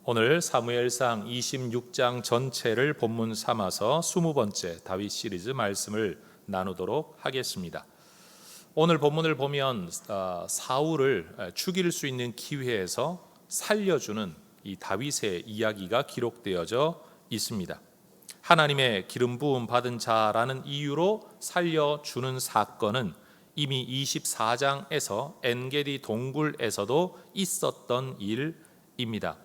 오늘 사무엘상 26장 전체를 본문 삼아서 20번째 다윗 시리즈 말씀을 나누도록 하겠습니다. 오늘 본문을 보면 사울을 죽일 수 있는 기회에서 살려주는 이 다윗의 이야기가 기록되어져 있습니다. 하나님의 기름 부음 받은 자라는 이유로 살려주는 사건은 이미 24장에서 엔게디 동굴에서도 있었던 일입니다.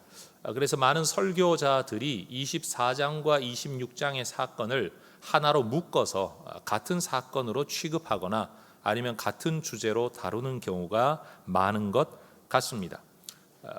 그래서 많은 설교자들이 24장과 26장의 사건을 하나로 묶어서 같은 사건으로 취급하거나 아니면 같은 주제로 다루는 경우가 많은 것 같습니다.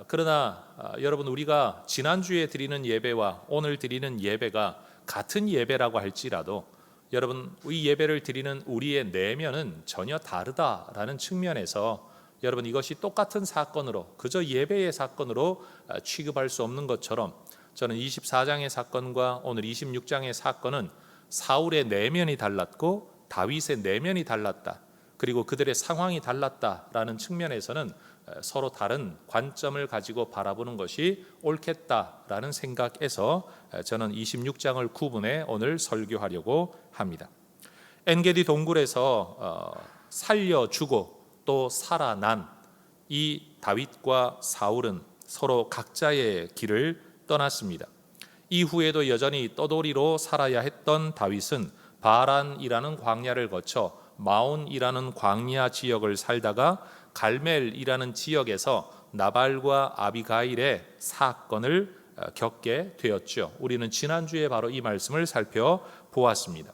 그러나 여러분, 우리가 지난주에 드리는 예배와 오늘 드리는 예배가 같은 예배라고 할지라도 여러분, 이 예배를 드리는 우리의 내면은 전혀 다르다라는 측면에서 여러분, 이것이 똑같은 사건으로 그저 예배의 사건으로 취급할 수 없는 것처럼 저는 24장의 사건과 오늘 26장의 사건은 사울의 내면이 달랐고 다윗의 내면이 달랐다, 그리고 그들의 상황이 달랐다라는 측면에서는 서로 다른 관점을 가지고 바라보는 것이 옳겠다라는 생각에서 저는 26장을 구분해 오늘 설교하려고 합니다. 엔게디 동굴에서 살려주고 또 살아난 이 다윗과 사울은 서로 각자의 길을 떠났습니다. 이후에도 여전히 떠돌이로 살아야 했던 다윗은 바란이라는 광야를 거쳐 마온이라는 광야 지역을 살다가 갈멜이라는 지역에서 나발과 아비가일의 사건을 겪게 되었죠. 우리는 지난주에 바로 이 말씀을 살펴보았습니다.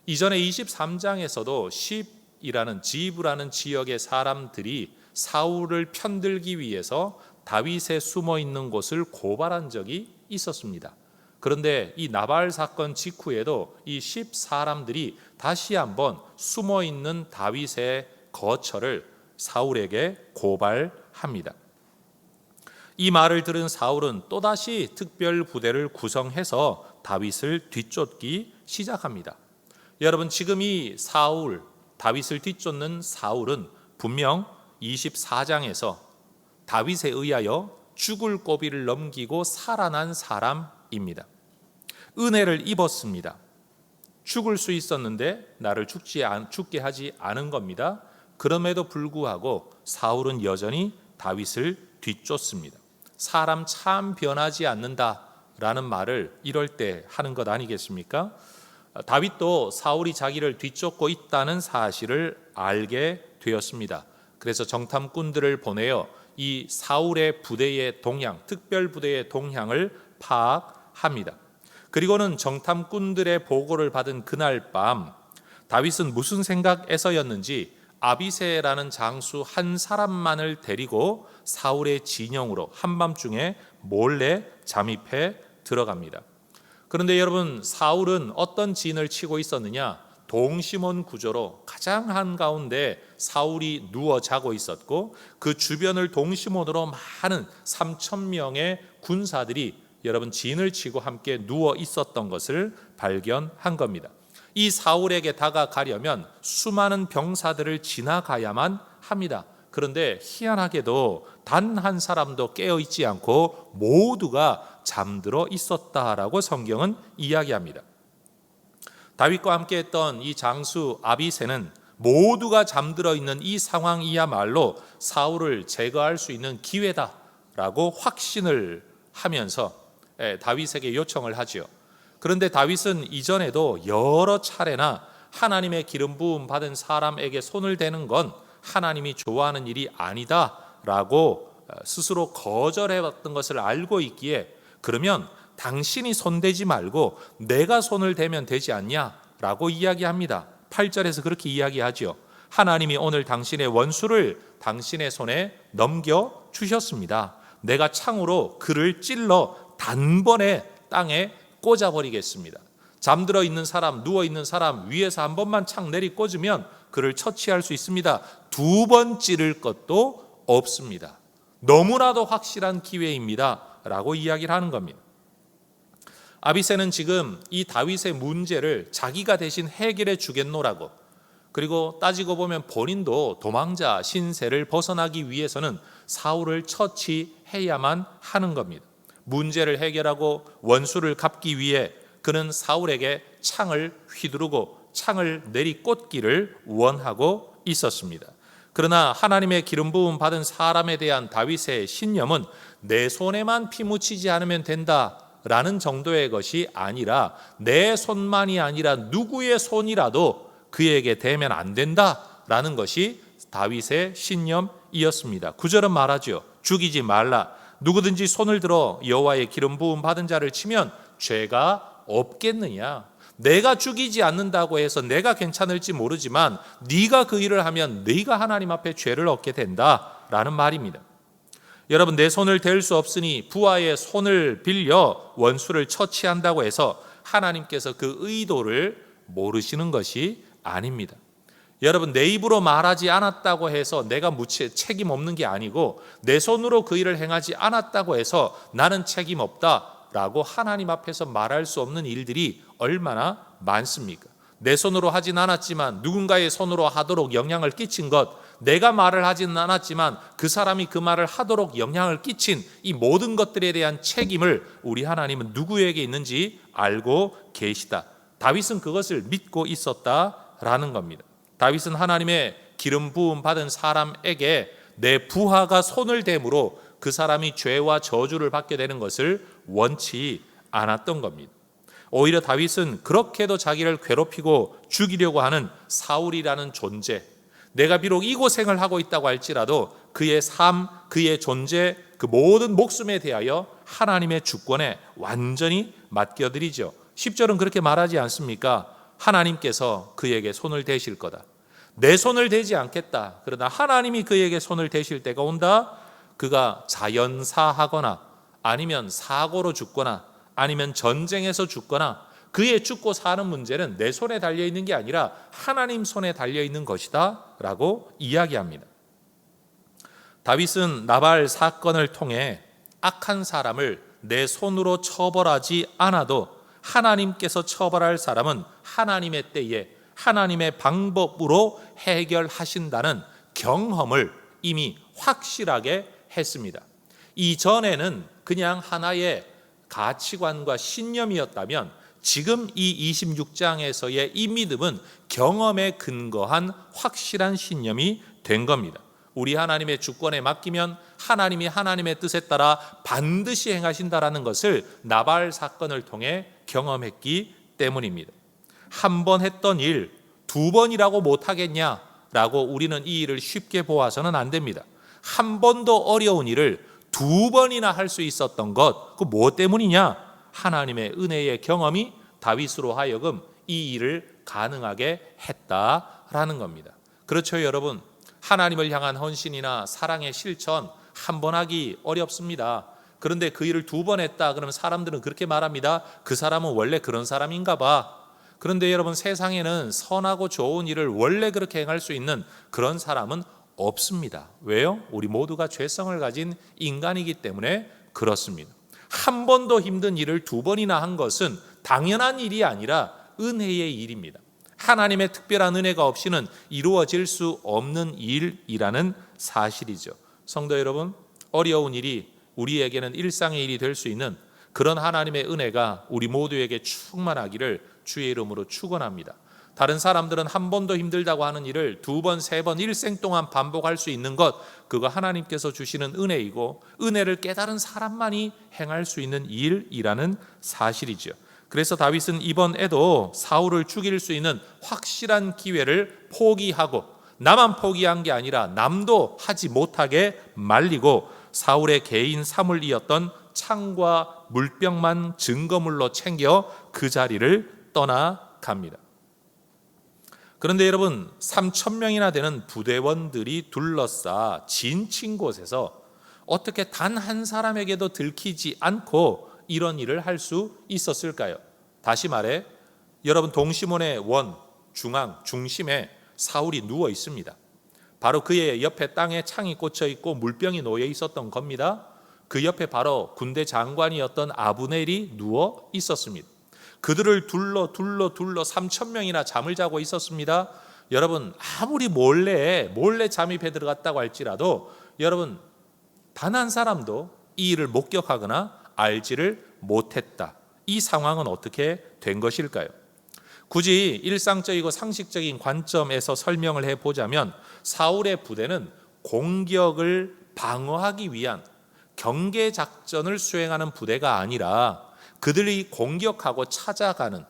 이전에 23장에서도 십이라는 지브라는 지역의 사람들이 사울을 편들기 위해서 다윗의 숨어 있는 곳을 고발한 적이 있었습니다. 그런데 이 나발 사건 직후에도 이 10 사람들이 다시 한번 숨어 있는 다윗의 거처를 사울에게 고발합니다. 이 말을 들은 사울은 또다시 특별 부대를 구성해서 다윗을 뒤쫓기 시작합니다. 여러분, 지금 이 사울, 다윗을 뒤쫓는 사울은 분명 24장에서 다윗에 의하여 죽을 고비를 넘기고 살아난 사람입니다. 은혜를 입었습니다. 죽을 수 있었는데 나를 죽게 하지 않은 겁니다. 그럼에도 불구하고 사울은 여전히 다윗을 뒤쫓습니다. 사람 참 변하지 않는다라는 말을 이럴 때 하는 것 아니겠습니까? 다윗도 사울이 자기를 뒤쫓고 있다는 사실을 알게 되었습니다. 그래서 정탐꾼들을 보내어 이 사울의 부대의 동향, 특별 부대의 동향을 파악합니다. 그리고는 정탐꾼들의 보고를 받은 그날 밤 다윗은 무슨 생각에서였는지 아비새라는 장수 한 사람만을 데리고 사울의 진영으로 한밤중에 몰래 잠입해 들어갑니다. 그런데 여러분, 사울은 어떤 진을 치고 있었느냐? 동심원 구조로 가장 한가운데 사울이 누워 자고 있었고 그 주변을 동심원으로 많은 3,000명의 군사들이 여러분 진을 치고 함께 누워 있었던 것을 발견한 겁니다. 이 사울에게 다가가려면 수많은 병사들을 지나가야만 합니다. 그런데 희한하게도 단 한 사람도 깨어있지 않고 모두가 잠들어 있었다라고 성경은 이야기합니다. 다윗과 함께 했던 이 장수 아비새는 모두가 잠들어 있는 이 상황이야말로 사울을 제거할 수 있는 기회다라고 확신을 하면서 다윗에게 요청을 하지요. 그런데 다윗은 이전에도 여러 차례나 하나님의 기름 부음 받은 사람에게 손을 대는 건 하나님이 좋아하는 일이 아니다라고 스스로 거절해왔던 것을 알고 있기에 그러면 당신이 손대지 말고 내가 손을 대면 되지 않냐라고 이야기합니다. 8절에서 그렇게 이야기하죠. 하나님이 오늘 당신의 원수를 당신의 손에 넘겨주셨습니다. 내가 창으로 그를 찔러 단번에 땅에 꽂아버리겠습니다. 잠들어 있는 사람, 누워 있는 사람 위에서 한 번만 창 내리 꽂으면 그를 처치할 수 있습니다. 2번 찌를 것도 없습니다. 너무나도 확실한 기회입니다 라고 이야기를 하는 겁니다. 아비새는 지금 이 다윗의 문제를 자기가 대신 해결해 주겠노라고, 그리고 따지고 보면 본인도 도망자 신세를 벗어나기 위해서는 사울을 처치해야만 하는 겁니다. 문제를 해결하고 원수를 갚기 위해 그는 사울에게 창을 휘두르고 창을 내리꽂기를 원하고 있었습니다. 그러나 하나님의 기름 부음 받은 사람에 대한 다윗의 신념은 내 손에만 피 묻히지 않으면 된다라는 정도의 것이 아니라 내 손만이 아니라 누구의 손이라도 그에게 대면 안 된다라는 것이 다윗의 신념이었습니다. 9절은 말하죠. 죽이지 말라. 누구든지 손을 들어 여호와의 기름 부음 받은 자를 치면 죄가 없겠느냐. 내가 죽이지 않는다고 해서 내가 괜찮을지 모르지만 네가 그 일을 하면 네가 하나님 앞에 죄를 얻게 된다라는 말입니다. 여러분, 내 손을 댈 수 없으니 부하의 손을 빌려 원수를 처치한다고 해서 하나님께서 그 의도를 모르시는 것이 아닙니다. 여러분, 내 입으로 말하지 않았다고 해서 내가 책임 없는 게 아니고 내 손으로 그 일을 행하지 않았다고 해서 나는 책임 없다라고 하나님 앞에서 말할 수 없는 일들이 얼마나 많습니까? 내 손으로 하진 않았지만 누군가의 손으로 하도록 영향을 끼친 것, 내가 말을 하진 않았지만 그 사람이 그 말을 하도록 영향을 끼친 이 모든 것들에 대한 책임을 우리 하나님은 누구에게 있는지 알고 계시다. 다윗은 그것을 믿고 있었다라는 겁니다. 다윗은 하나님의 기름 부음 받은 사람에게 내 부하가 손을 댐으로 그 사람이 죄와 저주를 받게 되는 것을 원치 않았던 겁니다. 오히려 다윗은 그렇게도 자기를 괴롭히고 죽이려고 하는 사울이라는 존재, 내가 비록 이 고생을 하고 있다고 할지라도 그의 삶, 그의 존재, 그 모든 목숨에 대하여 하나님의 주권에 완전히 맡겨드리죠. 10절은 그렇게 말하지 않습니까? 하나님께서 그에게 손을 대실 거다. 내 손을 대지 않겠다. 그러나 하나님이 그에게 손을 대실 때가 온다. 그가 자연사하거나 아니면 사고로 죽거나 아니면 전쟁에서 죽거나 그의 죽고 사는 문제는 내 손에 달려있는 게 아니라 하나님 손에 달려있는 것이다 라고 이야기합니다. 다윗은 나발 사건을 통해 악한 사람을 내 손으로 처벌하지 않아도 하나님께서 처벌할 사람은 하나님의 때에 하나님의 방법으로 해결하신다는 경험을 이미 확실하게 했습니다. 이전에는 그냥 하나의 가치관과 신념이었다면 지금 이 26장에서의 이 믿음은 경험에 근거한 확실한 신념이 된 겁니다. 우리 하나님의 주권에 맡기면 하나님이 하나님의 뜻에 따라 반드시 행하신다라는 것을 나발 사건을 통해 경험했기 때문입니다. 한 번 했던 일, 두 번이라고 못하겠냐라고 우리는 이 일을 쉽게 보아서는 안 됩니다. 한 번도 어려운 일을 두 번이나 할 수 있었던 것, 그 뭐 때문이냐? 하나님의 은혜의 경험이 다윗으로 하여금 이 일을 가능하게 했다라는 겁니다. 그렇죠, 여러분. 하나님을 향한 헌신이나 사랑의 실천 한 번 하기 어렵습니다. 그런데 그 일을 두 번 했다 그러면 사람들은 그렇게 말합니다. 그 사람은 원래 그런 사람인가 봐. 그런데 여러분, 세상에는 선하고 좋은 일을 원래 그렇게 행할 수 있는 그런 사람은 없습니다. 왜요? 우리 모두가 죄성을 가진 인간이기 때문에 그렇습니다. 한 번도 힘든 일을 두 번이나 한 것은 당연한 일이 아니라 은혜의 일입니다. 하나님의 특별한 은혜가 없이는 이루어질 수 없는 일이라는 사실이죠. 성도 여러분, 어려운 일이 우리에게는 일상의 일이 될 수 있는 그런 하나님의 은혜가 우리 모두에게 충만하기를 주의 이름으로 축원합니다. 다른 사람들은 한 번도 힘들다고 하는 일을 두 번, 세 번, 일생 동안 반복할 수 있는 것, 그거 하나님께서 주시는 은혜이고 은혜를 깨달은 사람만이 행할 수 있는 일이라는 사실이죠. 그래서 다윗은 이번에도 사울을 죽일 수 있는 확실한 기회를 포기하고 나만 포기한 게 아니라 남도 하지 못하게 말리고 사울의 개인 사물이었던 창과 물병만 증거물로 챙겨 그 자리를 떠나갑니다. 그런데 여러분, 3,000명이나 되는 부대원들이 둘러싸 진친 곳에서 어떻게 단 한 사람에게도 들키지 않고 이런 일을 할 수 있었을까요? 다시 말해, 여러분, 동시몬의 중앙, 중심에 사울이 누워 있습니다. 바로 그의 옆에 땅에 창이 꽂혀 있고 물병이 놓여 있었던 겁니다. 그 옆에 바로 군대 장관이었던 아브넬이 누워 있었습니다. 그들을 둘러 3,000명이나 잠을 자고 있었습니다. 여러분, 아무리 몰래 잠입해 들어갔다고 할지라도 여러분, 단 한 사람도 이 일을 목격하거나 알지를 못했다. 이 상황은 어떻게 된 것일까요? 굳이 일상적이고 상식적인 관점에서 설명을 해보자면 사울의 부대는 공격을 방어하기 위한 경계 작전을 수행하는 부대가 아니라 그들이 공격하고 찾아가는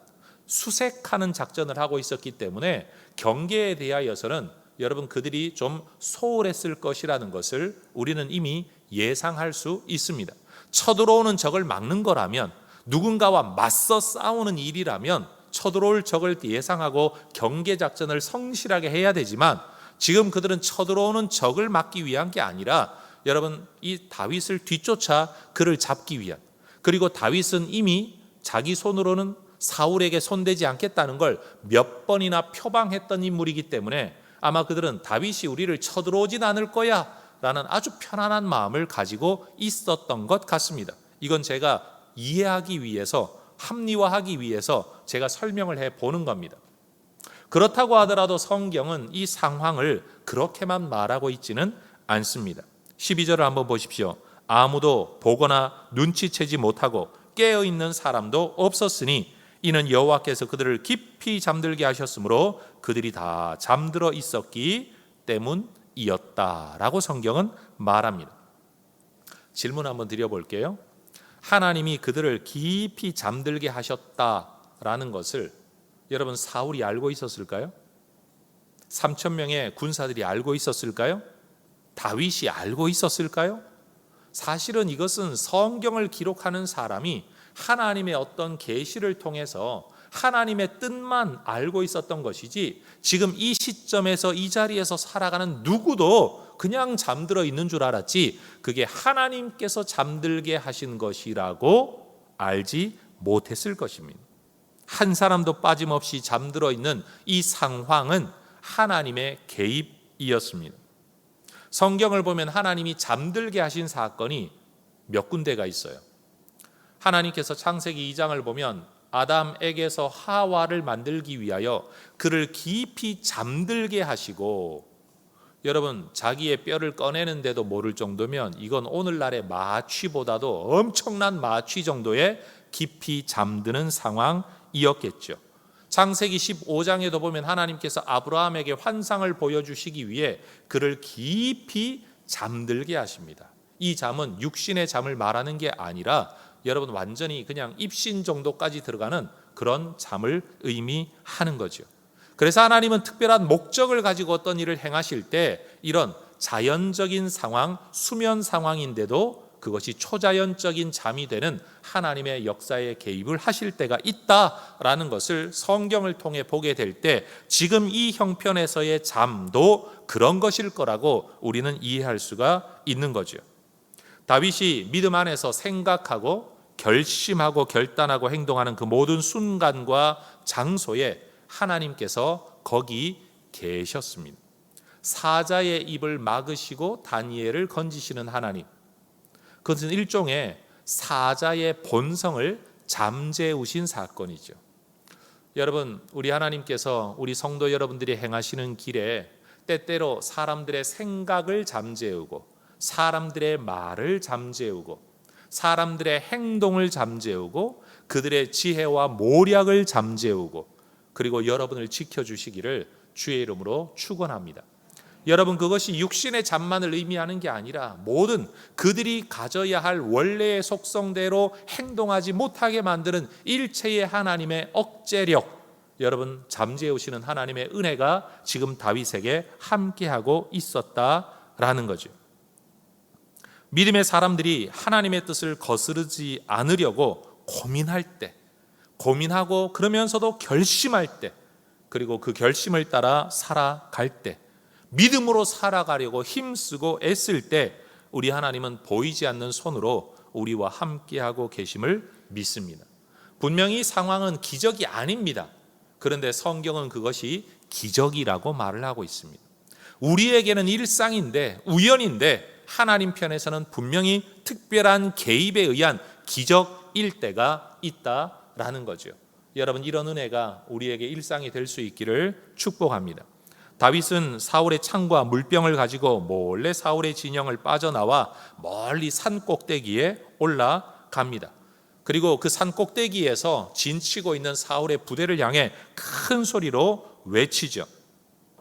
수색하는 작전을 하고 있었기 때문에 경계에 대하여서는 여러분 그들이 좀 소홀했을 것이라는 것을 우리는 이미 예상할 수 있습니다. 쳐들어오는 적을 막는 거라면, 누군가와 맞서 싸우는 일이라면 쳐들어올 적을 예상하고 경계 작전을 성실하게 해야 되지만, 지금 그들은 쳐들어오는 적을 막기 위한 게 아니라 여러분 이 다윗을 뒤쫓아 그를 잡기 위한, 그리고 다윗은 이미 자기 손으로는 사울에게 손대지 않겠다는 걸 몇 번이나 표방했던 인물이기 때문에 아마 그들은 다윗이 우리를 쳐들어오진 않을 거야 라는 아주 편안한 마음을 가지고 있었던 것 같습니다. 이건 제가 이해하기 위해서, 합리화하기 위해서 제가 설명을 해보는 겁니다. 그렇다고 하더라도 성경은 이 상황을 그렇게만 말하고 있지는 않습니다. 12절을 한번 보십시오. 아무도 보거나 눈치채지 못하고 깨어있는 사람도 없었으니 이는 여호와께서 그들을 깊이 잠들게 하셨으므로 그들이 다 잠들어 있었기 때문이었다라고 성경은 말합니다. 질문 한번 드려볼게요. 하나님이 그들을 깊이 잠들게 하셨다라는 것을 여러분 사울이 알고 있었을까요? 3,000명의 군사들이 알고 있었을까요? 다윗이 알고 있었을까요? 사실은 이것은 성경을 기록하는 사람이 하나님의 어떤 계시를 통해서 하나님의 뜻만 알고 있었던 것이지, 지금 이 시점에서 이 자리에서 살아가는 누구도 그냥 잠들어 있는 줄 알았지, 그게 하나님께서 잠들게 하신 것이라고 알지 못했을 것입니다. 한 사람도 빠짐없이 잠들어 있는 이 상황은 하나님의 개입이었습니다. 성경을 보면 하나님이 잠들게 하신 사건이 몇 군데가 있어요. 하나님께서 창세기 2장을 보면 아담에게서 하와를 만들기 위하여 그를 깊이 잠들게 하시고, 여러분 자기의 뼈를 꺼내는데도 모를 정도면 이건 오늘날의 마취보다도 엄청난 마취 정도의 깊이 잠드는 상황이었겠죠. 창세기 15장에도 보면 하나님께서 아브라함에게 환상을 보여주시기 위해 그를 깊이 잠들게 하십니다. 이 잠은 육신의 잠을 말하는 게 아니라 여러분 완전히 그냥 입신 정도까지 들어가는 그런 잠을 의미하는 거죠. 그래서 하나님은 특별한 목적을 가지고 어떤 일을 행하실 때 이런 자연적인 상황, 수면 상황인데도 그것이 초자연적인 잠이 되는 하나님의 역사에 개입을 하실 때가 있다라는 것을 성경을 통해 보게 될 때 지금 이 형편에서의 잠도 그런 것일 거라고 우리는 이해할 수가 있는 거죠. 다윗이 믿음 안에서 생각하고 결심하고 결단하고 행동하는 그 모든 순간과 장소에 하나님께서 거기 계셨습니다. 사자의 입을 막으시고 다니엘을 건지시는 하나님, 그것은 일종의 사자의 본성을 잠재우신 사건이죠. 여러분, 우리 하나님께서 우리 성도 여러분들이 행하시는 길에 때때로 사람들의 생각을 잠재우고 사람들의 말을 잠재우고 사람들의 행동을 잠재우고 그들의 지혜와 모략을 잠재우고 그리고 여러분을 지켜주시기를 주의 이름으로 축원합니다. 여러분, 그것이 육신의 잠만을 의미하는 게 아니라 모든 그들이 가져야 할 원래의 속성대로 행동하지 못하게 만드는 일체의 하나님의 억제력, 여러분 잠재우시는 하나님의 은혜가 지금 다윗에게 함께하고 있었다라는 거죠. 믿음의 사람들이 하나님의 뜻을 거스르지 않으려고 고민할 때, 고민하고 그러면서도 결심할 때, 그리고 그 결심을 따라 살아갈 때, 믿음으로 살아가려고 힘쓰고 애쓸 때 우리 하나님은 보이지 않는 손으로 우리와 함께하고 계심을 믿습니다. 분명히 상황은 기적이 아닙니다. 그런데 성경은 그것이 기적이라고 말을 하고 있습니다. 우리에게는 일상인데, 우연인데 하나님 편에서는 분명히 특별한 개입에 의한 기적일 때가 있다라는 거죠. 여러분, 이런 은혜가 우리에게 일상이 될 수 있기를 축복합니다. 다윗은 사울의 창과 물병을 가지고 몰래 사울의 진영을 빠져나와 멀리 산 꼭대기에 올라갑니다. 갑니다. 그리고 그 산 꼭대기에서 진치고 있는 사울의 부대를 향해 큰 소리로 외치죠.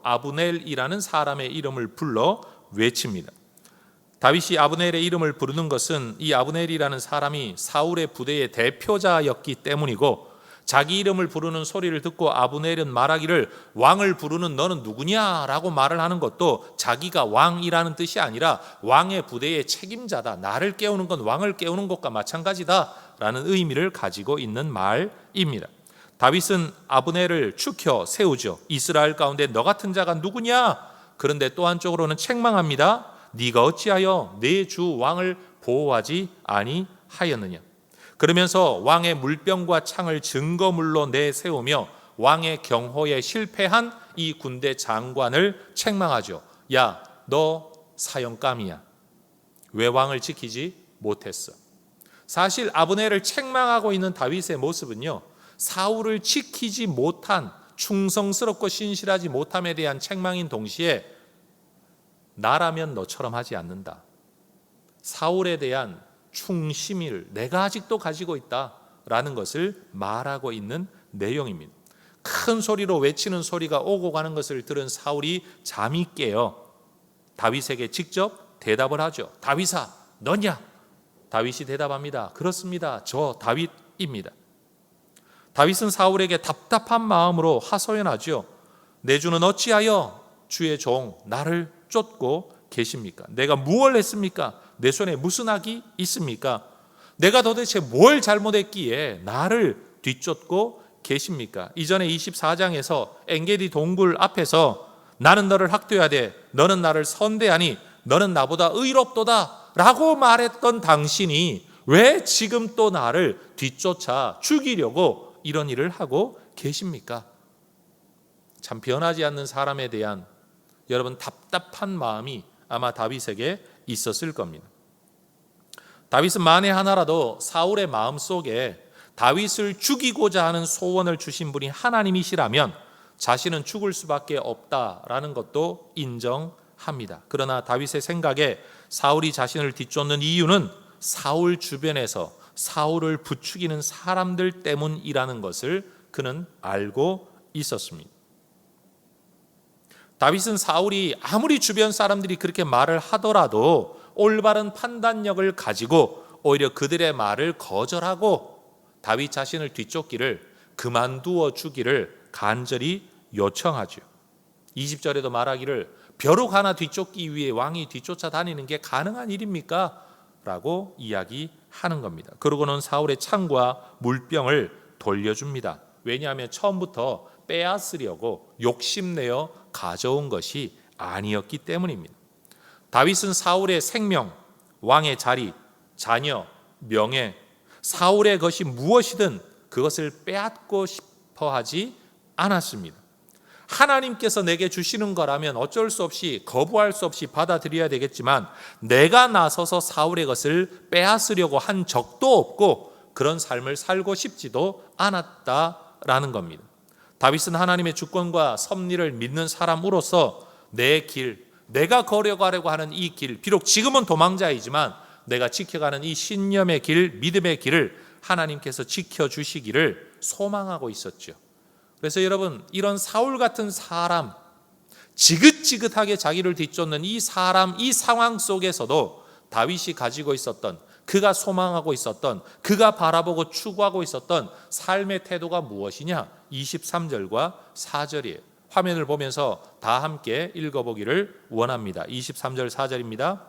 아브넬이라는 사람의 이름을 불러 외칩니다. 다윗이 아브넬의 이름을 부르는 것은 이 아브넬이라는 사람이 사울의 부대의 대표자였기 때문이고, 자기 이름을 부르는 소리를 듣고 아브넬은 말하기를 왕을 부르는 너는 누구냐라고 말을 하는 것도 자기가 왕이라는 뜻이 아니라 왕의 부대의 책임자다, 나를 깨우는 건 왕을 깨우는 것과 마찬가지다라는 의미를 가지고 있는 말입니다. 다윗은 아브넬을 추켜 세우죠. 이스라엘 가운데 너 같은 자가 누구냐? 그런데 또 한쪽으로는 책망합니다. 네가 어찌하여 내 주 왕을 보호하지 아니하였느냐? 그러면서 왕의 물병과 창을 증거물로 내세우며 왕의 경호에 실패한 이 군대 장관을 책망하죠. 야, 너 사형감이야. 왜 왕을 지키지 못했어? 사실 아브넬을 책망하고 있는 다윗의 모습은요, 사울을 지키지 못한, 충성스럽고 신실하지 못함에 대한 책망인 동시에 나라면 너처럼 하지 않는다, 사울에 대한 충심을 내가 아직도 가지고 있다라는 것을 말하고 있는 내용입니다. 큰 소리로 외치는 소리가 오고 가는 것을 들은 사울이 잠이 깨어 다윗에게 직접 대답을 하죠. 다윗아, 너냐? 다윗이 대답합니다. 그렇습니다. 저 다윗입니다. 다윗은 사울에게 답답한 마음으로 하소연하죠. 내 주는 어찌하여 주의 종 나를 쫓고 계십니까? 내가 무엇을 했습니까? 내 손에 무슨 악이 있습니까? 내가 도대체 뭘 잘못했기에 나를 뒤쫓고 계십니까? 이전에 24장에서 엔게디 동굴 앞에서 나는 너를 학대해야 돼, 너는 나를 선대하니 너는 나보다 의롭도다 라고 말했던 당신이 왜 지금 또 나를 뒤쫓아 죽이려고 이런 일을 하고 계십니까? 참 변하지 않는 사람에 대한 여러분 답답한 마음이 아마 다윗에게 있었을 겁니다. 다윗은 만에 하나라도 사울의 마음속에 다윗을 죽이고자 하는 소원을 주신 분이 하나님이시라면 자신은 죽을 수밖에 없다라는 것도 인정합니다. 그러나 다윗의 생각에 사울이 자신을 뒤쫓는 이유는 사울 주변에서 사울을 부추기는 사람들 때문이라는 것을 그는 알고 있었습니다. 다윗은 사울이 아무리 주변 사람들이 그렇게 말을 하더라도 올바른 판단력을 가지고 오히려 그들의 말을 거절하고 다윗 자신을 뒤쫓기를 그만두어 주기를 간절히 요청하죠. 20절에도 말하기를 벼룩 하나 뒤쫓기 위해 왕이 뒤쫓아 다니는 게 가능한 일입니까? 라고 이야기하는 겁니다. 그러고는 사울의 창과 물병을 돌려줍니다. 왜냐하면 처음부터 빼앗으려고 욕심내어 가져온 것이 아니었기 때문입니다. 다윗은 사울의 생명, 왕의 자리, 자녀, 명예, 사울의 것이 무엇이든 그것을 빼앗고 싶어 하지 않았습니다. 하나님께서 내게 주시는 거라면 어쩔 수 없이, 거부할 수 없이 받아들여야 되겠지만 내가 나서서 사울의 것을 빼앗으려고 한 적도 없고 그런 삶을 살고 싶지도 않았다라는 겁니다. 다윗은 하나님의 주권과 섭리를 믿는 사람으로서 내 길, 내가 걸어가려고 하는 이 길, 비록 지금은 도망자이지만 내가 지켜가는 이 신념의 길, 믿음의 길을 하나님께서 지켜주시기를 소망하고 있었죠. 그래서 여러분, 이런 사울 같은 사람, 지긋지긋하게 자기를 뒤쫓는 이 사람, 이 상황 속에서도 다윗이 가지고 있었던, 그가 소망하고 있었던, 그가 바라보고 추구하고 있었던 삶의 태도가 무엇이냐? 23절과 4절이에요. 화면을 보면서 다 함께 읽어보기를 원합니다. 23절 4절입니다.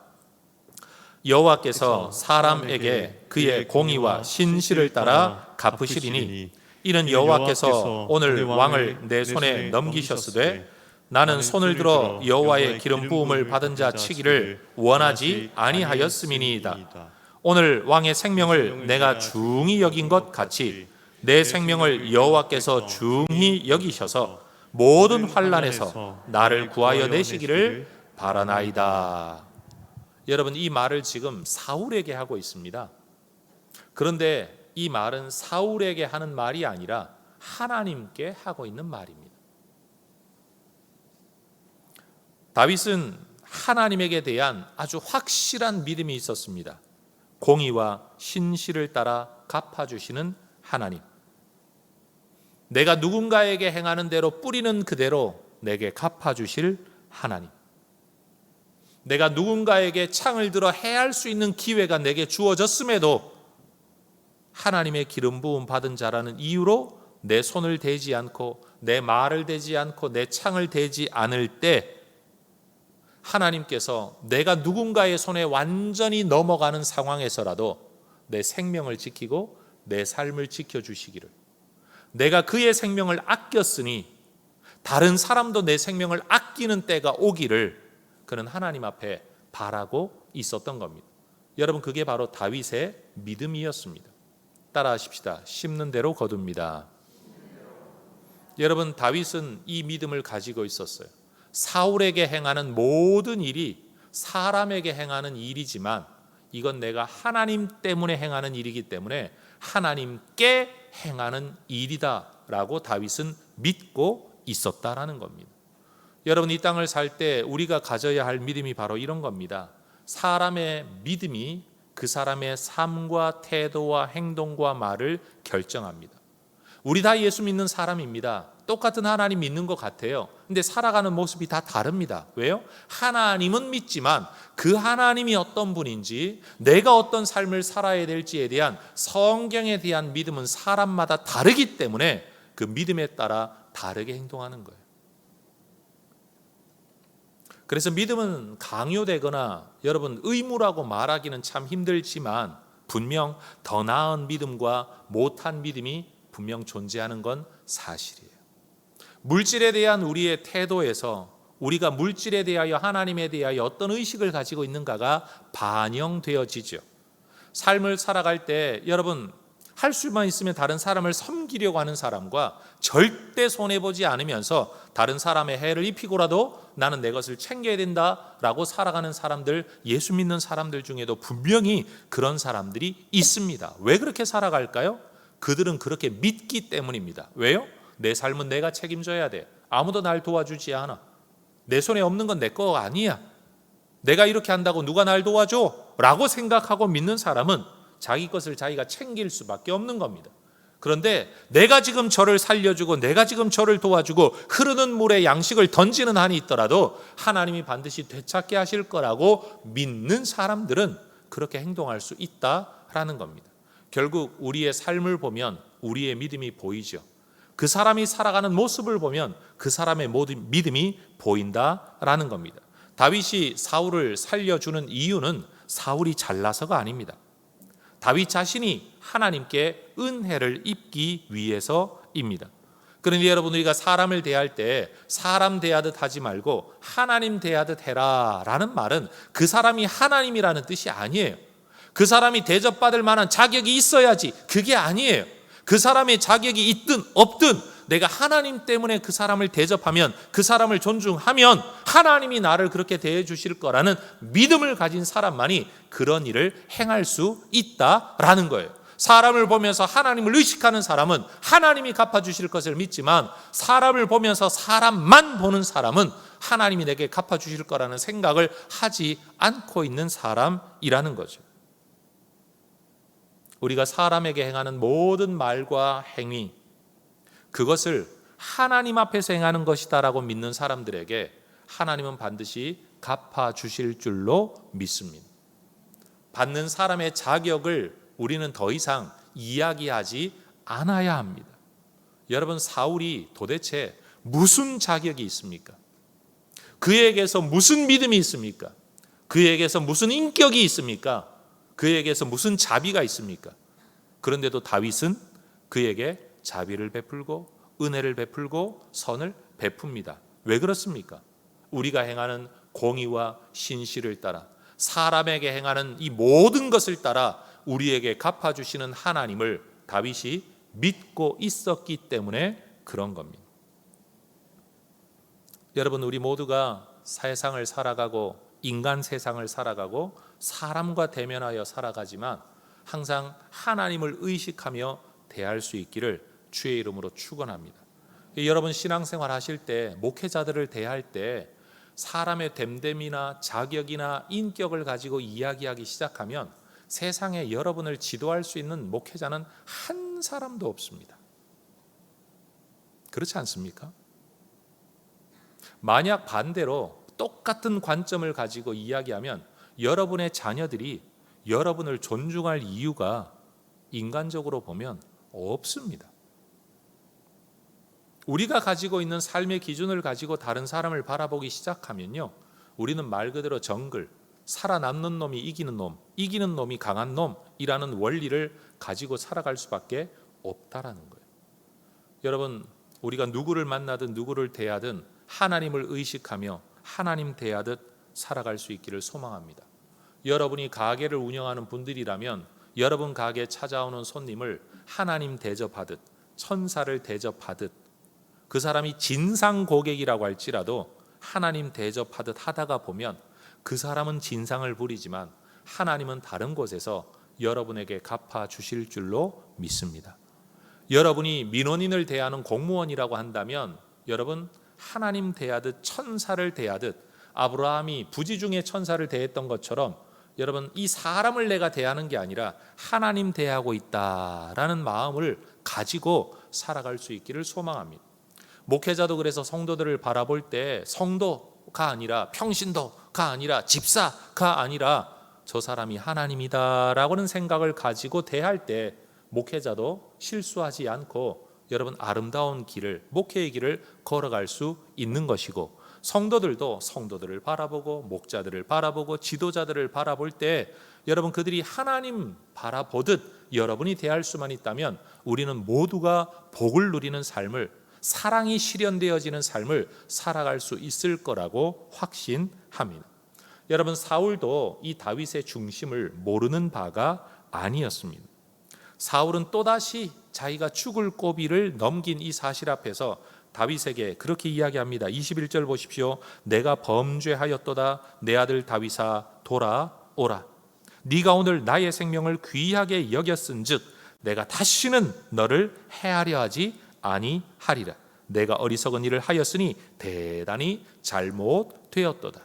여호와께서 사람에게 그의 공의와 신실을 따라 갚으시리니 이는 여호와께서 오늘 왕을 내 손에 넘기셨으되 나는 손을 들어 여호와의 기름 부음을 받은 자 치기를 원하지 아니하였음이니이다. 오늘 왕의 생명을 내가 중히 여긴 것 같이 내 생명을 여호와께서 중히 여기셔서 모든 환난에서 나를 구하여 내시기를 바라나이다. 여러분, 이 말을 지금 사울에게 하고 있습니다. 그런데 이 말은 사울에게 하는 말이 아니라 하나님께 하고 있는 말입니다. 다윗은 하나님에게 대한 아주 확실한 믿음이 있었습니다. 공의와 신실을 따라 갚아주시는 하나님. 내가 누군가에게 행하는 대로 뿌리는 그대로 내게 갚아주실 하나님. 내가 누군가에게 창을 들어 해할 수 있는 기회가 내게 주어졌음에도 하나님의 기름 부음 받은 자라는 이유로 내 손을 대지 않고 내 말을 대지 않고 내 창을 대지 않을 때 하나님께서 내가 누군가의 손에 완전히 넘어가는 상황에서라도 내 생명을 지키고 내 삶을 지켜주시기를, 내가 그의 생명을 아꼈으니 다른 사람도 내 생명을 아끼는 때가 오기를 그는 하나님 앞에 바라고 있었던 겁니다. 여러분, 그게 바로 다윗의 믿음이었습니다. 따라하십시다. 심는 대로 거둡니다. 여러분, 다윗은 이 믿음을 가지고 있었어요. 사울에게 행하는 모든 일이 사람에게 행하는 일이지만 이건 내가 하나님 때문에 행하는 일이기 때문에 하나님께 행하는 일이다라고 다윗은 믿고 있었다라는 겁니다. 여러분, 이 땅을 살 때 우리가 가져야 할 믿음이 바로 이런 겁니다. 사람의 믿음이 그 사람의 삶과 태도와 행동과 말을 결정합니다. 우리 다 예수 믿는 사람입니다. 똑같은 하나님 믿는 것 같아요. 근데 살아가는 모습이 다 다릅니다. 왜요? 하나님은 믿지만 그 하나님이 어떤 분인지, 내가 어떤 삶을 살아야 될지에 대한 성경에 대한 믿음은 사람마다 다르기 때문에 그 믿음에 따라 다르게 행동하는 거예요. 그래서 믿음은 강요되거나 여러분 의무라고 말하기는 참 힘들지만 분명 더 나은 믿음과 못한 믿음이 분명 존재하는 건 사실이에요. 물질에 대한 우리의 태도에서 우리가 물질에 대하여 하나님에 대하여 어떤 의식을 가지고 있는가가 반영되어지죠. 삶을 살아갈 때 여러분, 할 수만 있으면 다른 사람을 섬기려고 하는 사람과 절대 손해보지 않으면서 다른 사람의 해를 입히고라도 나는 내 것을 챙겨야 된다라고 살아가는 사람들, 예수 믿는 사람들 중에도 분명히 그런 사람들이 있습니다. 왜 그렇게 살아갈까요? 그들은 그렇게 믿기 때문입니다. 왜요? 내 삶은 내가 책임져야 돼. 아무도 날 도와주지 않아. 내 손에 없는 건 내 거 아니야. 내가 이렇게 한다고 누가 날 도와줘? 라고 생각하고 믿는 사람은 자기 것을 자기가 챙길 수밖에 없는 겁니다. 그런데 내가 지금 저를 살려주고 내가 지금 저를 도와주고 흐르는 물에 양식을 던지는 한이 있더라도 하나님이 반드시 되찾게 하실 거라고 믿는 사람들은 그렇게 행동할 수 있다라는 겁니다. 결국 우리의 삶을 보면 우리의 믿음이 보이죠. 그 사람이 살아가는 모습을 보면 그 사람의 모든 믿음이 보인다라는 겁니다. 다윗이 사울을 살려주는 이유는 사울이 잘나서가 아닙니다. 다윗 자신이 하나님께 은혜를 입기 위해서입니다. 그런데 여러분, 우리가 사람을 대할 때 사람 대하듯 하지 말고 하나님 대하듯 해라 라는 말은 그 사람이 하나님이라는 뜻이 아니에요. 그 사람이 대접받을 만한 자격이 있어야지, 그게 아니에요. 그 사람의 자격이 있든 없든 내가 하나님 때문에 그 사람을 대접하면, 그 사람을 존중하면 하나님이 나를 그렇게 대해 주실 거라는 믿음을 가진 사람만이 그런 일을 행할 수 있다라는 거예요. 사람을 보면서 하나님을 의식하는 사람은 하나님이 갚아주실 것을 믿지만, 사람을 보면서 사람만 보는 사람은 하나님이 내게 갚아주실 거라는 생각을 하지 않고 있는 사람이라는 거죠. 우리가 사람에게 행하는 모든 말과 행위, 그것을 하나님 앞에서 행하는 것이다라고 믿는 사람들에게 하나님은 반드시 갚아주실 줄로 믿습니다. 받는 사람의 자격을 우리는 더 이상 이야기하지 않아야 합니다. 여러분, 사울이 도대체 무슨 자격이 있습니까? 그에게서 무슨 믿음이 있습니까? 그에게서 무슨 인격이 있습니까? 그에게서 무슨 자비가 있습니까? 그런데도 다윗은 그에게 자비를 베풀고 은혜를 베풀고 선을 베풉니다. 왜 그렇습니까? 우리가 행하는 공의와 신실을 따라, 사람에게 행하는 이 모든 것을 따라 우리에게 갚아주시는 하나님을 다윗이 믿고 있었기 때문에 그런 겁니다. 여러분, 우리 모두가 세상을 살아가고 인간 세상을 살아가고 사람과 대면하여 살아가지만 항상 하나님을 의식하며 대할 수 있기를 주의 이름으로 축원합니다. 여러분, 신앙생활 하실 때, 목회자들을 대할 때 사람의 됨됨이나 자격이나 인격을 가지고 이야기하기 시작하면 세상에 여러분을 지도할 수 있는 목회자는 한 사람도 없습니다. 그렇지 않습니까? 만약 반대로 똑같은 관점을 가지고 이야기하면 여러분의 자녀들이 여러분을 존중할 이유가 인간적으로 보면 없습니다. 우리가 가지고 있는 삶의 기준을 가지고 다른 사람을 바라보기 시작하면요, 우리는 말 그대로 정글, 살아남는 놈이 이기는 놈, 이기는 놈이 강한 놈이라는 원리를 가지고 살아갈 수밖에 없다라는 거예요. 여러분, 우리가 누구를 만나든 누구를 대하든 하나님을 의식하며 하나님 대하듯 살아갈 수 있기를 소망합니다. 여러분이 가게를 운영하는 분들이라면 여러분 가게에 찾아오는 손님을 하나님 대접하듯, 천사를 대접하듯, 그 사람이 진상 고객이라고 할지라도 하나님 대접하듯 하다가 보면 그 사람은 진상을 부리지만 하나님은 다른 곳에서 여러분에게 갚아주실 줄로 믿습니다. 여러분이 민원인을 대하는 공무원이라고 한다면 여러분, 하나님 대하듯 천사를 대하듯 아브라함이 부지 중에 천사를 대했던 것처럼 여러분, 이 사람을 내가 대하는 게 아니라 하나님 대하고 있다라는 마음을 가지고 살아갈 수 있기를 소망합니다. 목회자도 그래서 성도들을 바라볼 때 성도가 아니라 평신도가 아니라 집사가 아니라 저 사람이 하나님이다라고는 생각을 가지고 대할 때 목회자도 실수하지 않고 여러분 아름다운 길을, 목회의 길을 걸어갈 수 있는 것이고, 성도들도 성도들을 바라보고 목자들을 바라보고 지도자들을 바라볼 때 여러분 그들이 하나님 바라보듯 여러분이 대할 수만 있다면 우리는 모두가 복을 누리는 삶을, 사랑이 실현되어지는 삶을 살아갈 수 있을 거라고 확신합니다. 여러분, 사울도 이 다윗의 중심을 모르는 바가 아니었습니다. 사울은 또다시 자기가 죽을 고비를 넘긴 이 사실 앞에서 다윗에게 그렇게 이야기합니다. 21절 보십시오. 내가 범죄하였도다. 내 아들 다윗아 돌아오라. 네가 오늘 나의 생명을 귀하게 여겼은즉 내가 다시는 너를 해하려 하지 아니하리라. 내가 어리석은 일을 하였으니 대단히 잘못되었도다.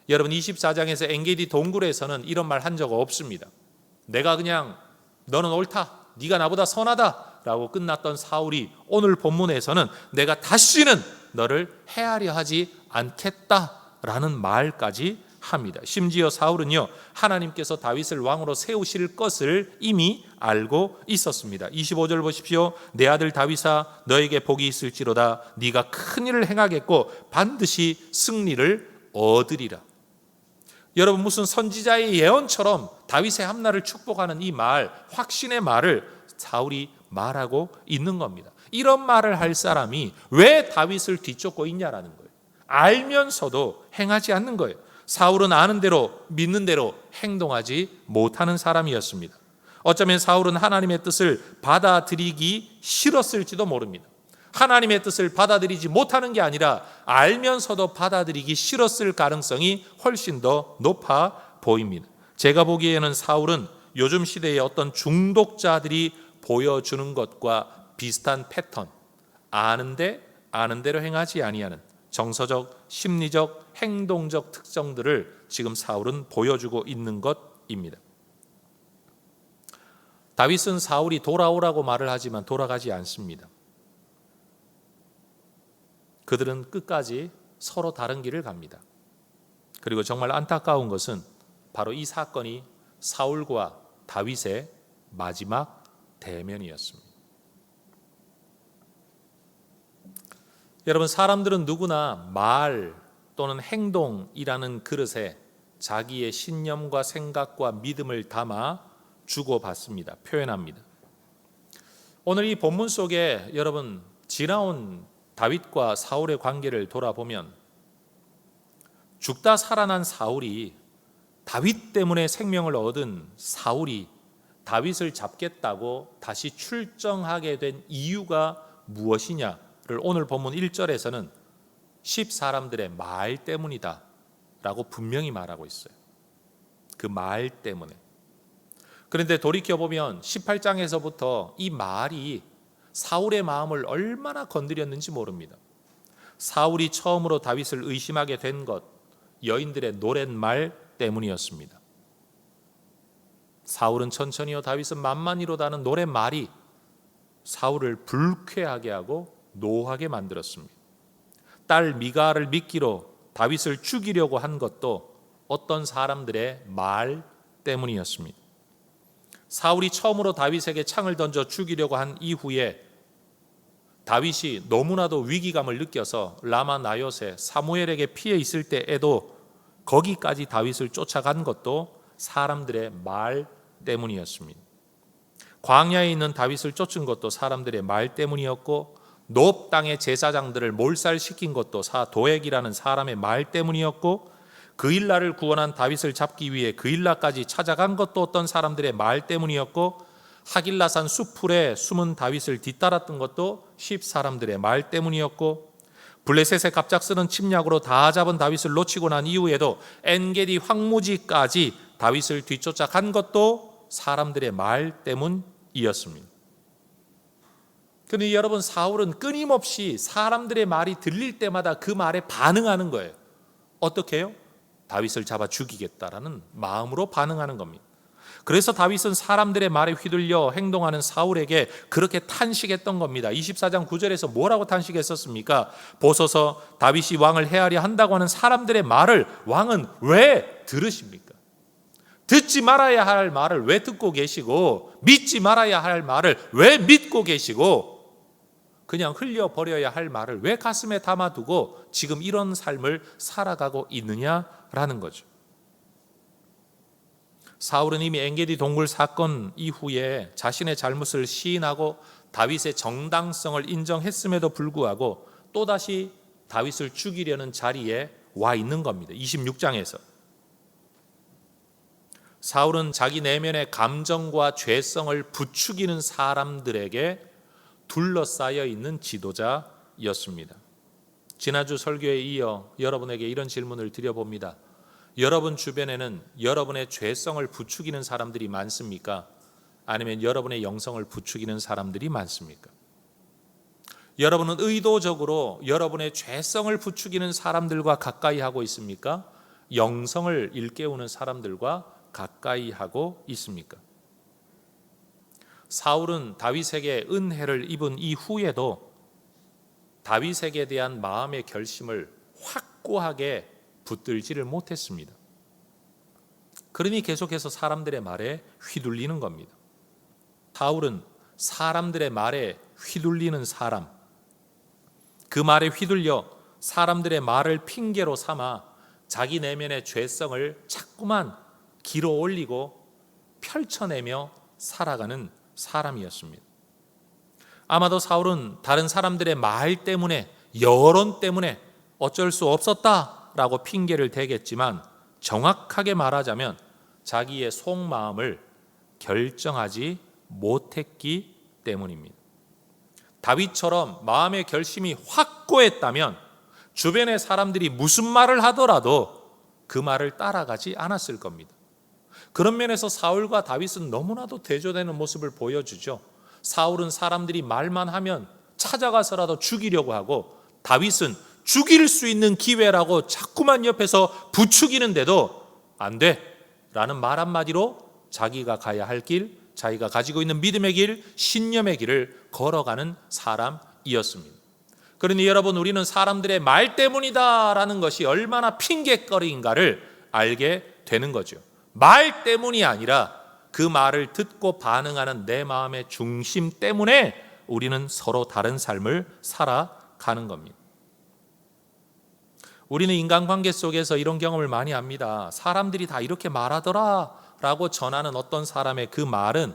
여러분, 24장에서 엔게디 동굴에서는 이런 말 한 적 없습니다. 내가 그냥 너는 옳다, 네가 나보다 선하다 라고 끝났던 사울이 오늘 본문에서는 내가 다시는 너를 해하려 하지 않겠다라는 말까지 합니다. 심지어 사울은요, 하나님께서 다윗을 왕으로 세우실 것을 이미 알고 있었습니다. 25절 보십시오. 내 아들 다윗아 너에게 복이 있을지로다. 네가 큰 일을 행하겠고 반드시 승리를 얻으리라. 여러분, 무슨 선지자의 예언처럼 다윗의 함날을 축복하는 이 말, 확신의 말을 사울이 말하고 있는 겁니다. 이런 말을 할 사람이 왜 다윗을 뒤쫓고 있냐라는 거예요. 알면서도 행하지 않는 거예요. 사울은 아는 대로 믿는 대로 행동하지 못하는 사람이었습니다. 어쩌면 사울은 하나님의 뜻을 받아들이기 싫었을지도 모릅니다. 하나님의 뜻을 받아들이지 못하는 게 아니라 알면서도 받아들이기 싫었을 가능성이 훨씬 더 높아 보입니다. 제가 보기에는 사울은 요즘 시대의 어떤 중독자들이 보여주는 것과 비슷한 패턴, 아는데 아는 대로 행하지 아니하는 정서적, 심리적, 행동적 특성들을 지금 사울은 보여주고 있는 것입니다. 다윗은 사울이 돌아오라고 말을 하지만 돌아가지 않습니다. 그들은 끝까지 서로 다른 길을 갑니다. 그리고 정말 안타까운 것은 바로 이 사건이 사울과 다윗의 마지막 대면이었습니다. 여러분, 사람들은 누구나 말 또는 행동이라는 그릇에 자기의 신념과 생각과 믿음을 담아 주고받습니다. 표현합니다. 오늘 이 본문 속에 여러분 지나온 다윗과 사울의 관계를 돌아보면 죽다 살아난 사울이 다윗 때문에 생명을 얻은 사울이 다윗을 잡겠다고 다시 출정하게 된 이유가 무엇이냐를 오늘 본문 1절에서는 10사람들의 말 때문이다 라고 분명히 말하고 있어요. 그 말 때문에. 그런데 돌이켜보면 18장에서부터 이 말이 사울의 마음을 얼마나 건드렸는지 모릅니다. 사울이 처음으로 다윗을 의심하게 된 것, 여인들의 노랫말 때문이었습니다. 사울은 천천히요 다윗은 만만히로다는 노랫말이 사울을 불쾌하게 하고 노하게 만들었습니다. 딸 미가를 미끼로 다윗을 죽이려고 한 것도 어떤 사람들의 말 때문이었습니다. 사울이 처음으로 다윗에게 창을 던져 죽이려고 한 이후에 다윗이 너무나도 위기감을 느껴서 라마 나요세 사무엘에게 피해 있을 때에도 거기까지 다윗을 쫓아간 것도 사람들의 말 때문이었습니다. 광야에 있는 다윗을 쫓은 것도 사람들의 말 때문이었고 노업 땅의 제사장들을 몰살시킨 것도 도액이라는 사람의 말 때문이었고 그일라를 구원한 다윗을 잡기 위해 그일라까지 찾아간 것도 어떤 사람들의 말 때문이었고 하길라산 숲풀에 숨은 다윗을 뒤따랐던 것도 10사람들의 말 때문이었고 블레셋의 갑작스런 침략으로 다 잡은 다윗을 놓치고 난 이후에도 엔게디 황무지까지 다윗을 뒤쫓아간 것도 사람들의 말 때문이었습니다. 그런데 여러분, 사울은 끊임없이 사람들의 말이 들릴 때마다 그 말에 반응하는 거예요. 어떻게 해요? 다윗을 잡아 죽이겠다라는 마음으로 반응하는 겁니다. 그래서 다윗은 사람들의 말에 휘둘려 행동하는 사울에게 그렇게 탄식했던 겁니다. 24장 9절에서 뭐라고 탄식했었습니까? 보소서 다윗이 왕을 해하려 한다고 하는 사람들의 말을 왕은 왜 들으십니까? 듣지 말아야 할 말을 왜 듣고 계시고 믿지 말아야 할 말을 왜 믿고 계시고 그냥 흘려버려야 할 말을 왜 가슴에 담아두고 지금 이런 삶을 살아가고 있느냐라는 거죠. 사울은 이미 엔게디 동굴 사건 이후에 자신의 잘못을 시인하고 다윗의 정당성을 인정했음에도 불구하고 또다시 다윗을 죽이려는 자리에 와 있는 겁니다. 26장에서 사울은 자기 내면의 감정과 죄성을 부추기는 사람들에게 둘러싸여 있는 지도자였습니다. 지난주 설교에 이어 여러분에게 이런 질문을 드려봅니다. 여러분 주변에는 여러분의 죄성을 부추기는 사람들이 많습니까? 아니면 여러분의 영성을 부추기는 사람들이 많습니까? 여러분은 의도적으로 여러분의 죄성을 부추기는 사람들과 가까이 하고 있습니까? 영성을 일깨우는 사람들과 가까이 하고 있습니까? 사울은 다윗에게 은혜를 입은 이후에도 다윗에게 대한 마음의 결심을 확고하게 붙들지를 못했습니다. 그러니 계속해서 사람들의 말에 휘둘리는 겁니다. 사울은 사람들의 말에 휘둘리는 사람, 그 말에 휘둘려 사람들의 말을 핑계로 삼아 자기 내면의 죄성을 자꾸만 길어 올리고 펼쳐내며 살아가는 사람이었습니다. 아마도 사울은 다른 사람들의 말 때문에, 여론 때문에 어쩔 수 없었다라고 핑계를 대겠지만 정확하게 말하자면 자기의 속마음을 결정하지 못했기 때문입니다. 다윗처럼 마음의 결심이 확고했다면 주변의 사람들이 무슨 말을 하더라도 그 말을 따라가지 않았을 겁니다. 그런 면에서 사울과 다윗은 너무나도 대조되는 모습을 보여주죠. 사울은 사람들이 말만 하면 찾아가서라도 죽이려고 하고 다윗은 죽일 수 있는 기회라고 자꾸만 옆에서 부추기는데도 안 돼 라는 말 한마디로 자기가 가야 할 길, 자기가 가지고 있는 믿음의 길, 신념의 길을 걸어가는 사람이었습니다. 그러니 여러분, 우리는 사람들의 말 때문이다라는 것이 얼마나 핑계거리인가를 알게 되는 거죠. 말 때문이 아니라 그 말을 듣고 반응하는 내 마음의 중심 때문에 우리는 서로 다른 삶을 살아가는 겁니다. 우리는 인간관계 속에서 이런 경험을 많이 합니다. 사람들이 다 이렇게 말하더라 라고 전하는 어떤 사람의 그 말은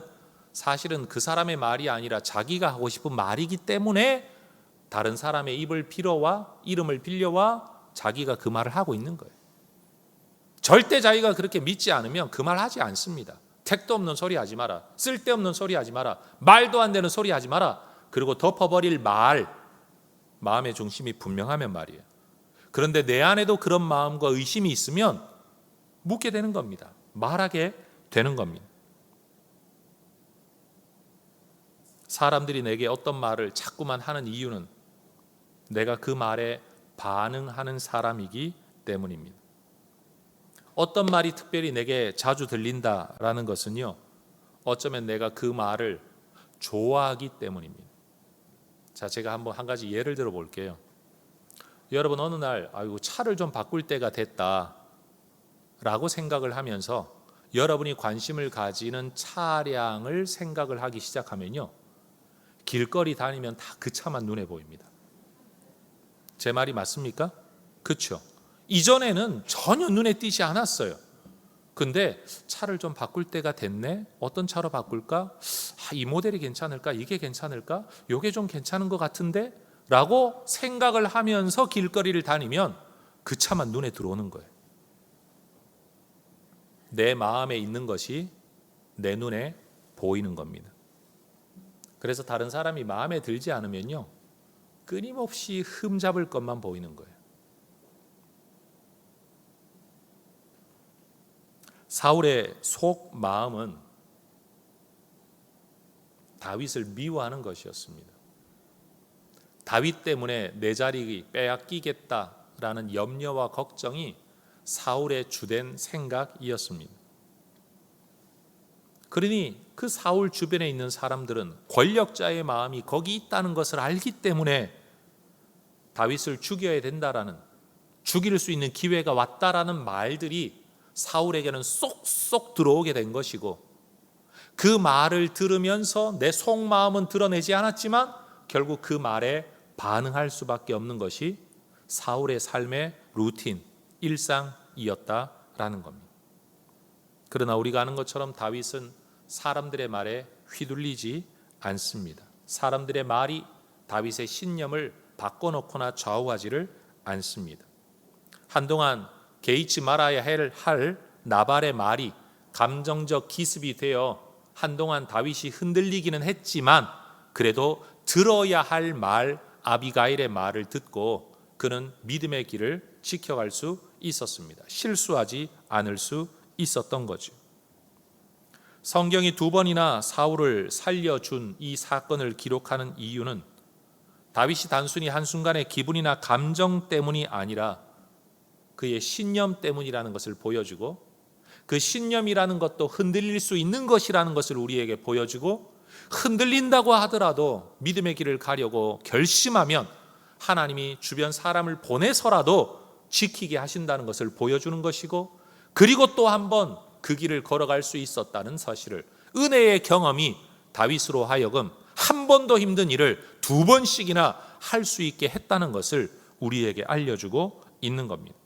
사실은 그 사람의 말이 아니라 자기가 하고 싶은 말이기 때문에 다른 사람의 입을 빌어와 이름을 빌려와 자기가 그 말을 하고 있는 거예요. 절대 자기가 그렇게 믿지 않으면 그 말 하지 않습니다. 택도 없는 소리 하지 마라. 쓸데없는 소리 하지 마라. 말도 안 되는 소리 하지 마라. 그리고 덮어버릴 마음의 중심이 분명하면 말이에요. 그런데 내 안에도 그런 마음과 의심이 있으면 묻게 되는 겁니다. 말하게 되는 겁니다. 사람들이 내게 어떤 말을 자꾸만 하는 이유는 내가 그 말에 반응하는 사람이기 때문입니다. 어떤 말이 특별히 내게 자주 들린다라는 것은요, 어쩌면 내가 그 말을 좋아하기 때문입니다. 자, 제가 한 가지 예를 들어 볼게요. 여러분 어느 날 아이고 차를 좀 바꿀 때가 됐다라고 생각을 하면서 여러분이 관심을 가지는 차량을 생각을 하기 시작하면요, 길거리 다니면 다 그 차만 눈에 보입니다. 제 말이 맞습니까? 그렇죠. 이전에는 전혀 눈에 띄지 않았어요. 근데 차를 좀 바꿀 때가 됐네. 어떤 차로 바꿀까? 이 모델이 괜찮을까? 이게 괜찮을까? 이게 좀 괜찮은 것 같은데? 라고 생각을 하면서 길거리를 다니면 그 차만 눈에 들어오는 거예요. 내 마음에 있는 것이 내 눈에 보이는 겁니다. 그래서 다른 사람이 마음에 들지 않으면요, 끊임없이 흠잡을 것만 보이는 거예요. 사울의 속 마음은 다윗을 미워하는 것이었습니다. 다윗 때문에 내 자리 빼앗기겠다라는 염려와 걱정이 사울의 주된 생각이었습니다. 그러니 그 사울 주변에 있는 사람들은 권력자의 마음이 거기 있다는 것을 알기 때문에 다윗을 죽여야 된다라는, 죽일 수 있는 기회가 왔다라는 말들이 사울에게는 쏙쏙 들어오게 된 것이고, 그 말을 들으면서 내 속마음은 드러내지 않았지만 결국 그 말에 반응할 수밖에 없는 것이 사울의 삶의 루틴, 일상이었다라는 겁니다. 그러나 우리가 아는 것처럼 다윗은 사람들의 말에 휘둘리지 않습니다. 사람들의 말이 다윗의 신념을 바꿔놓거나 좌우하지를 않습니다. 한동안 개의치 말아야 할 나발의 말이 감정적 기습이 되어 한동안 다윗이 흔들리기는 했지만 그래도 들어야 할 말, 아비가일의 말을 듣고 그는 믿음의 길을 지켜갈 수 있었습니다. 실수하지 않을 수 있었던 거죠. 성경이 2번이나 사울을 살려준 이 사건을 기록하는 이유는 다윗이 단순히 한순간의 기분이나 감정 때문이 아니라 그의 신념 때문이라는 것을 보여주고, 그 신념이라는 것도 흔들릴 수 있는 것이라는 것을 우리에게 보여주고, 흔들린다고 하더라도 믿음의 길을 가려고 결심하면 하나님이 주변 사람을 보내서라도 지키게 하신다는 것을 보여주는 것이고, 그리고 또 한 번 그 길을 걸어갈 수 있었다는 사실을, 은혜의 경험이 다윗으로 하여금 한 번도 힘든 일을 2번씩이나 할 수 있게 했다는 것을 우리에게 알려주고 있는 겁니다.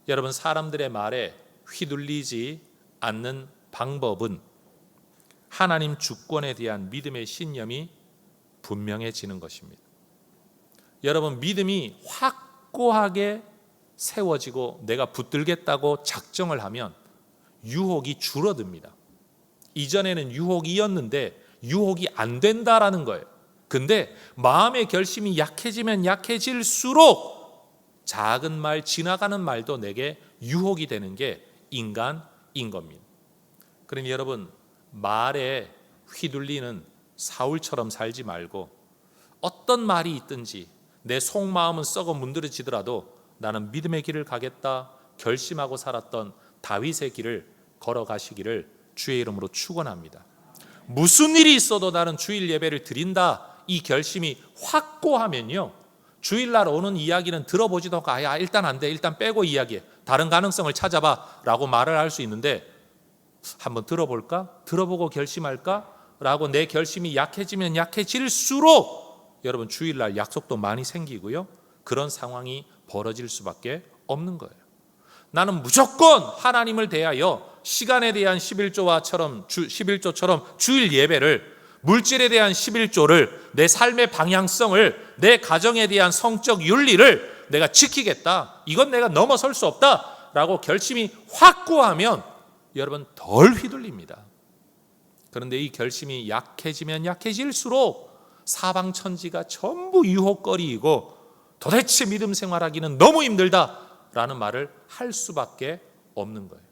여러분, 사람들의 말에 휘둘리지 않는 방법은 하나님 주권에 대한 믿음의 신념이 분명해지는 것입니다. 여러분, 믿음이 확고하게 세워지고 내가 붙들겠다고 작정을 하면 유혹이 줄어듭니다. 이전에는 유혹이었는데 유혹이 안 된다라는 거예요. 근데 마음의 결심이 약해지면 약해질수록 작은 말, 지나가는 말도 내게 유혹이 되는 게 인간인 겁니다. 그러니 여러분, 말에 휘둘리는 사울처럼 살지 말고 어떤 말이 있든지 내 속마음은 썩어 문드러지더라도 나는 믿음의 길을 가겠다 결심하고 살았던 다윗의 길을 걸어가시기를 주의 이름으로 축원합니다. 무슨 일이 있어도 나는 주일 예배를 드린다, 이 결심이 확고하면요, 주일날 오는 이야기는 들어보지도 않고 야 일단 안 돼, 일단 빼고 이야기해, 다른 가능성을 찾아봐 라고 말을 할 수 있는데, 한번 들어볼까? 들어보고 결심할까? 라고 내 결심이 약해지면 약해질수록 여러분 주일날 약속도 많이 생기고요, 그런 상황이 벌어질 수밖에 없는 거예요. 나는 무조건 하나님을 대하여 시간에 대한 11조처럼 주일 예배를, 물질에 대한 11조를, 내 삶의 방향성을, 내 가정에 대한 성적 윤리를 내가 지키겠다, 이건 내가 넘어설 수 없다 라고 결심이 확고하면 여러분 덜 휘둘립니다. 그런데 이 결심이 약해지면 약해질수록 사방천지가 전부 유혹거리이고 도대체 믿음 생활하기는 너무 힘들다라는 말을 할 수밖에 없는 거예요.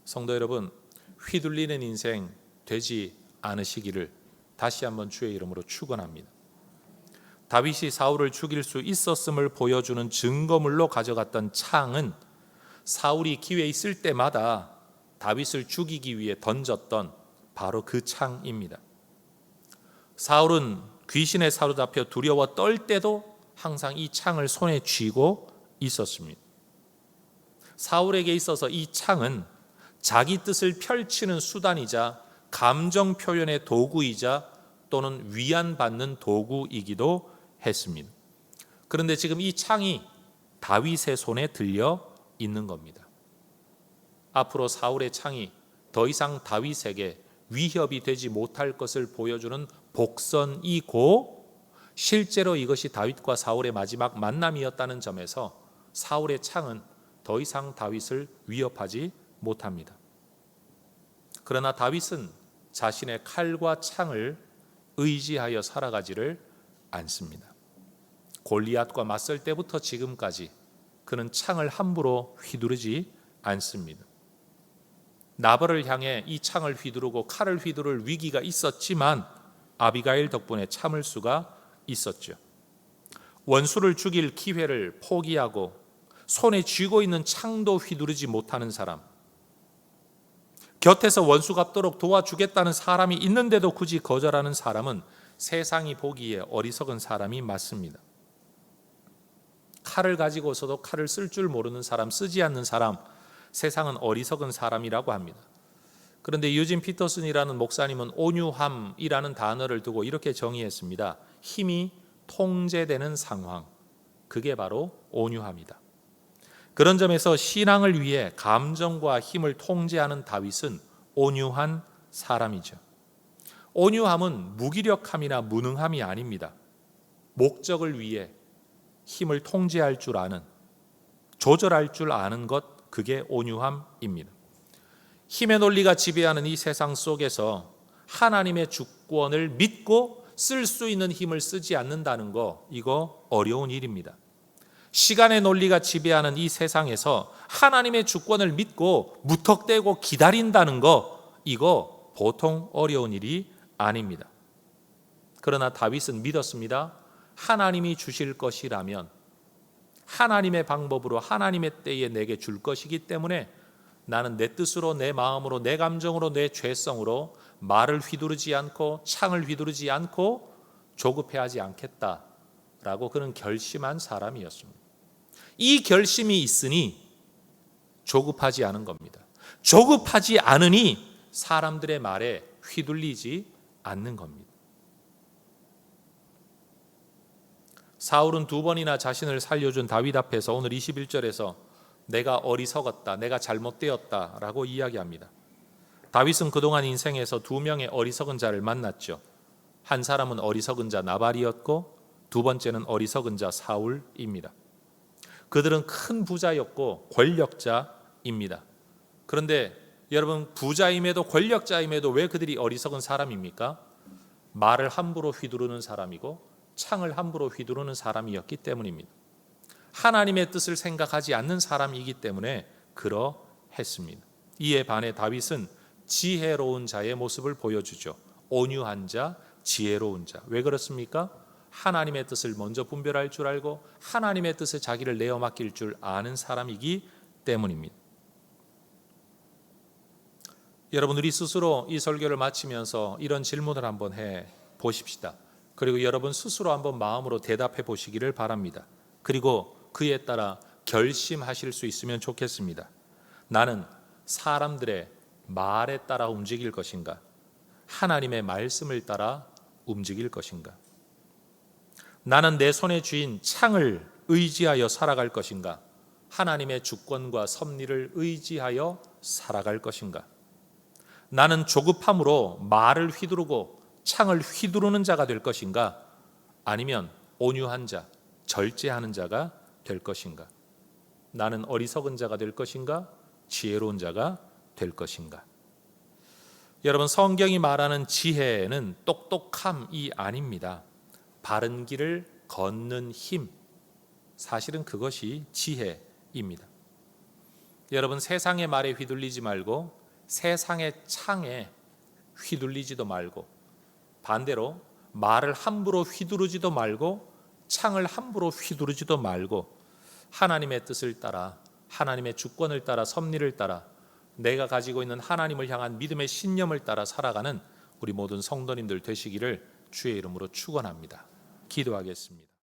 성도 여러분, 휘둘리는 인생 되지 않으시기를 다시 한번 주의 이름으로 축원합니다. 다윗이 사울을 죽일 수 있었음을 보여주는 증거물로 가져갔던 창은 사울이 기회 있을 때마다 다윗을 죽이기 위해 던졌던 바로 그 창입니다. 사울은 귀신에 사로잡혀 두려워 떨 때도 항상 이 창을 손에 쥐고 있었습니다. 사울에게 있어서 이 창은 자기 뜻을 펼치는 수단이자 감정 표현의 도구이자 또는 위안받는 도구이기도 했습니다. 그런데 지금 이 창이 다윗의 손에 들려 있는 겁니다. 앞으로 사울의 창이 더 이상 다윗에게 위협이 되지 못할 것을 보여주는 복선이고, 실제로 이것이 다윗과 사울의 마지막 만남이었다는 점에서 사울의 창은 더 이상 다윗을 위협하지 못합니다. 그러나 다윗은 자신의 칼과 창을 의지하여 살아가지를 않습니다. 골리앗과 맞설 때부터 지금까지 그는 창을 함부로 휘두르지 않습니다. 나발을 향해 이 창을 휘두르고 칼을 휘두를 위기가 있었지만 아비가일 덕분에 참을 수가 있었죠. 원수를 죽일 기회를 포기하고 손에 쥐고 있는 창도 휘두르지 못하는 사람, 곁에서 원수 갚도록 도와주겠다는 사람이 있는데도 굳이 거절하는 사람은 세상이 보기에 어리석은 사람이 맞습니다. 칼을 가지고서도 칼을 쓸 줄 모르는 사람, 쓰지 않는 사람, 세상은 어리석은 사람이라고 합니다. 그런데 유진 피터슨이라는 목사님은 온유함이라는 단어를 두고 이렇게 정의했습니다. 힘이 통제되는 상황, 그게 바로 온유함이다. 그런 점에서 신앙을 위해 감정과 힘을 통제하는 다윗은 온유한 사람이죠. 온유함은 무기력함이나 무능함이 아닙니다. 목적을 위해 힘을 통제할 줄 아는, 조절할 줄 아는 것, 그게 온유함입니다. 힘의 논리가 지배하는 이 세상 속에서 하나님의 주권을 믿고 쓸 수 있는 힘을 쓰지 않는다는 거, 이거 어려운 일입니다. 시간의 논리가 지배하는 이 세상에서 하나님의 주권을 믿고 무턱대고 기다린다는 거, 이거 보통 어려운 일이 아닙니다. 그러나 다윗은 믿었습니다. 하나님이 주실 것이라면 하나님의 방법으로 하나님의 때에 내게 줄 것이기 때문에 나는 내 뜻으로, 내 마음으로, 내 감정으로, 내 죄성으로 말을 휘두르지 않고 창을 휘두르지 않고 조급해하지 않겠다라고 그는 결심한 사람이었습니다. 이 결심이 있으니 조급하지 않은 겁니다. 조급하지 않으니 사람들의 말에 휘둘리지 않는 겁니다. 사울은 두 번이나 자신을 살려준 다윗 앞에서 오늘 21절에서 내가 어리석었다, 내가 잘못되었다 라고 이야기합니다. 다윗은 그동안 인생에서 두 명의 어리석은 자를 만났죠. 한 사람은 어리석은 자 나발이었고 두 번째는 어리석은 자 사울입니다. 그들은 큰 부자였고 권력자입니다. 그런데 여러분, 부자임에도 권력자임에도 왜 그들이 어리석은 사람입니까? 말을 함부로 휘두르는 사람이고 창을 함부로 휘두르는 사람이었기 때문입니다. 하나님의 뜻을 생각하지 않는 사람이기 때문에 그러했습니다. 이에 반해 다윗은 지혜로운 자의 모습을 보여주죠. 온유한 자, 지혜로운 자. 왜 그렇습니까? 하나님의 뜻을 먼저 분별할 줄 알고 하나님의 뜻에 자기를 내어 맡길 줄 아는 사람이기 때문입니다. 여러분, 우리 스스로 이 설교를 마치면서 이런 질문을 한번 해 보십시다. 그리고 여러분 스스로 한번 마음으로 대답해 보시기를 바랍니다. 그리고 그에 따라 결심하실 수 있으면 좋겠습니다. 나는 사람들의 말에 따라 움직일 것인가? 하나님의 말씀을 따라 움직일 것인가? 나는 내 손에 쥐인 창을 의지하여 살아갈 것인가? 하나님의 주권과 섭리를 의지하여 살아갈 것인가? 나는 조급함으로 말을 휘두르고 창을 휘두르는 자가 될 것인가? 아니면 온유한 자, 절제하는 자가 될 것인가? 나는 어리석은 자가 될 것인가? 지혜로운 자가 될 것인가? 여러분, 성경이 말하는 지혜는 똑똑함이 아닙니다. 바른 길을 걷는 힘, 사실은 그것이 지혜입니다. 여러분, 세상의 말에 휘둘리지 말고 세상의 창에 휘둘리지도 말고 반대로 말을 함부로 휘두르지도 말고 창을 함부로 휘두르지도 말고 하나님의 뜻을 따라, 하나님의 주권을 따라, 섭리를 따라 내가 가지고 있는 하나님을 향한 믿음의 신념을 따라 살아가는 우리 모든 성도님들 되시기를 주의 이름으로 축원합니다. 기도하겠습니다.